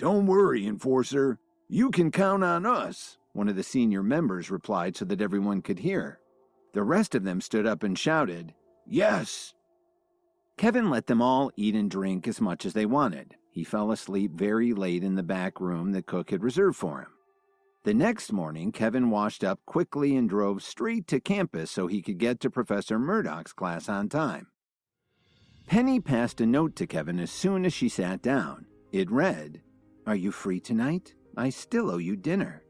"Don't worry, Enforcer. You can count on us," one of the senior members replied so that everyone could hear. The rest of them stood up and shouted, "Yes!" Kevin let them all eat and drink as much as they wanted. He fell asleep very late in the back room that Cook had reserved for him. The next morning, Kevin washed up quickly and drove straight to campus so he could get to Professor Murdoch's class on time. Penny passed a note to Kevin as soon as she sat down. It read, "Are you free tonight? I still owe you dinner."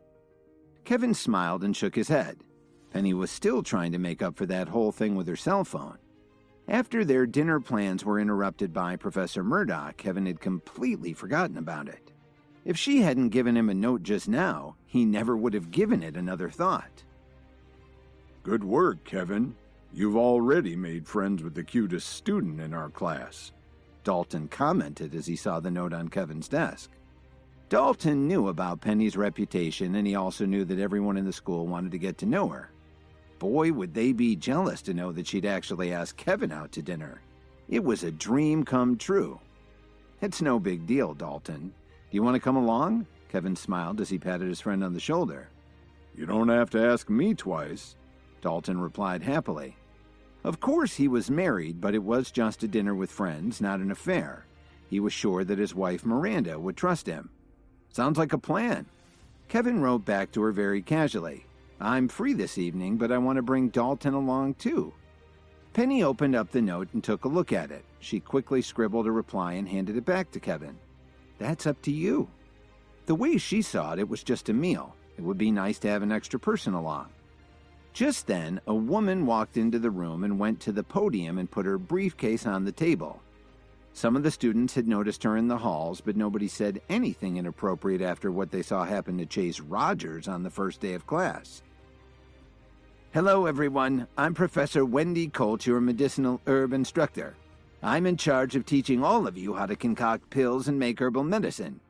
Kevin smiled and shook his head. Penny was still trying to make up for that whole thing with her cell phone. After their dinner plans were interrupted by Professor Murdoch, Kevin had completely forgotten about it. If she hadn't given him a note just now, he never would have given it another thought. "Good work, Kevin. You've already made friends with the cutest student in our class," Dalton commented as he saw the note on Kevin's desk. Dalton knew about Penny's reputation, and he also knew that everyone in the school wanted to get to know her. Boy, would they be jealous to know that she'd actually asked Kevin out to dinner. It was a dream come true. "It's no big deal, Dalton. Do you want to come along?" Kevin smiled as he patted his friend on the shoulder. "You don't have to ask me twice," Dalton replied happily. Of course he was married, but it was just a dinner with friends, not an affair. He was sure that his wife Miranda would trust him. "Sounds like a plan." Kevin wrote back to her very casually, "I'm free this evening, but I want to bring Dalton along too." Penny opened up the note and took a look at it. She quickly scribbled a reply and handed it back to Kevin. "That's up to you." The way she saw it, it was just a meal. It would be nice to have an extra person along. Just then, a woman walked into the room and went to the podium and put her briefcase on the table. Some of the students had noticed her in the halls, but nobody said anything inappropriate after what they saw happen to Chase Rogers on the first day of class. "Hello, everyone. I'm Professor Wendy Colt, your medicinal herb instructor. I'm in charge of teaching all of you how to concoct pills and make herbal medicine.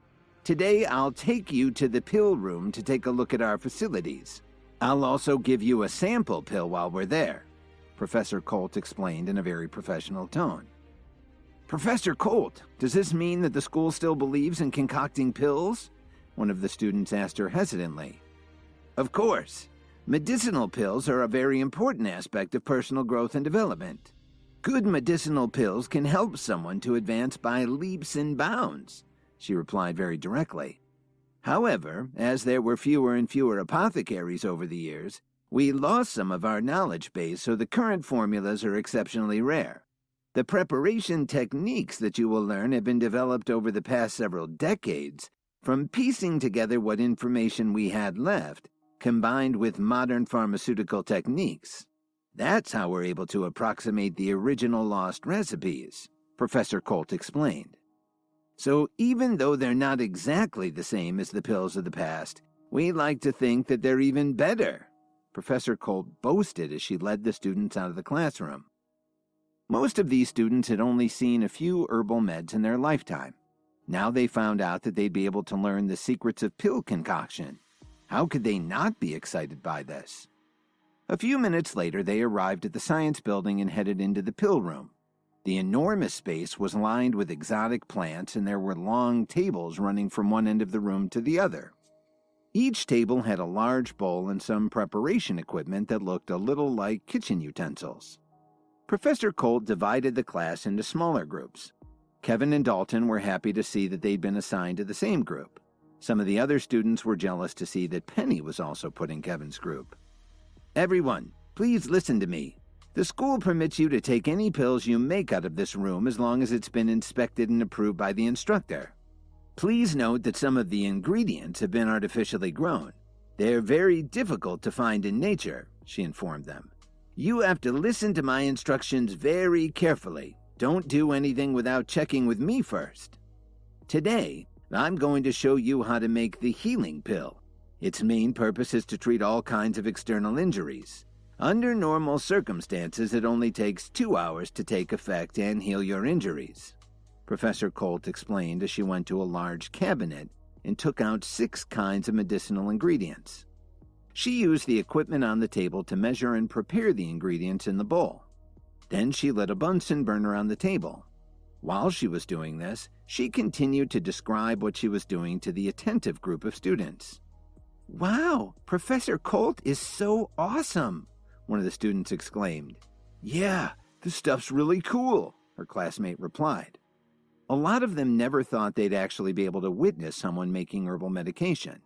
Today, I'll take you to the pill room to take a look at our facilities. I'll also give you a sample pill while we're there," Professor Colt explained in a very professional tone. "Professor Colt, does this mean that the school still believes in concocting pills?" one of the students asked her hesitantly. "Of course. Medicinal pills are a very important aspect of personal growth and development. Good medicinal pills can help someone to advance by leaps and bounds," she replied very directly. "However, as there were fewer and fewer apothecaries over the years, we lost some of our knowledge base, so the current formulas are exceptionally rare. The preparation techniques that you will learn have been developed over the past several decades from piecing together what information we had left, combined with modern pharmaceutical techniques. That's how we're able to approximate the original lost recipes," Professor Colt explained. "So even though they're not exactly the same as the pills of the past, we like to think that they're even better," Professor Colt boasted as she led the students out of the classroom. Most of these students had only seen a few herbal meds in their lifetime. Now they found out that they'd be able to learn the secrets of pill concoction. How could they not be excited by this? A few minutes later, they arrived at the science building and headed into the pill room. The enormous space was lined with exotic plants, and there were long tables running from one end of the room to the other. Each table had a large bowl and some preparation equipment that looked a little like kitchen utensils. Professor Colt divided the class into smaller groups. Kevin and Dalton were happy to see that they'd been assigned to the same group. Some of the other students were jealous to see that Penny was also put in Kevin's group. "Everyone, please listen to me. The school permits you to take any pills you make out of this room as long as it's been inspected and approved by the instructor. Please note that some of the ingredients have been artificially grown. They're very difficult to find in nature," she informed them. "You have to listen to my instructions very carefully. Don't do anything without checking with me first. Today, I'm going to show you how to make the healing pill. Its main purpose is to treat all kinds of external injuries. Under normal circumstances, it only takes 2 hours to take effect and heal your injuries," Professor Colt explained as she went to a large cabinet and took out 6 kinds of medicinal ingredients. She used the equipment on the table to measure and prepare the ingredients in the bowl. Then she lit a Bunsen burner on the table. While she was doing this, she continued to describe what she was doing to the attentive group of students. "Wow, Professor Colt is so awesome," one of the students exclaimed. "Yeah, this stuff's really cool," her classmate replied. A lot of them never thought they'd actually be able to witness someone making herbal medication.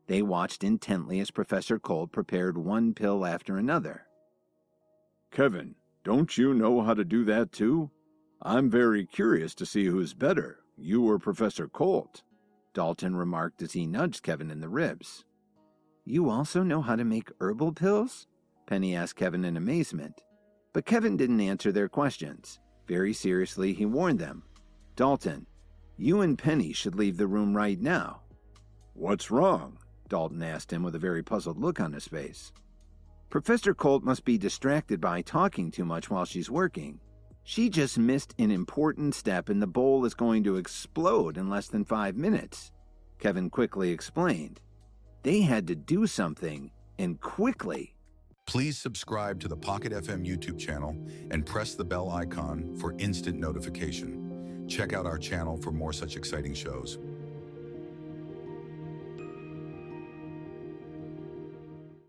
They watched intently as Professor Colt prepared one pill after another. Kevin, don't you know how to do that too? I'm very curious to see who's better, you or Professor Colt," Dalton remarked as he nudged Kevin in the ribs. "You also know how to make herbal pills?" Penny asked Kevin in amazement. But Kevin didn't answer their questions. Very seriously, he warned them. "Dalton, you and Penny should leave the room right now." "What's wrong?" Dalton asked him with a very puzzled look on his face. "Professor Colt must be distracted by talking too much while she's working. She just missed an important step and the bowl is going to explode in less than 5 minutes," Kevin quickly explained. They had to do something, and quickly. Please subscribe to the Pocket FM YouTube channel and press the bell icon for instant notification. Check out our channel for more such exciting shows.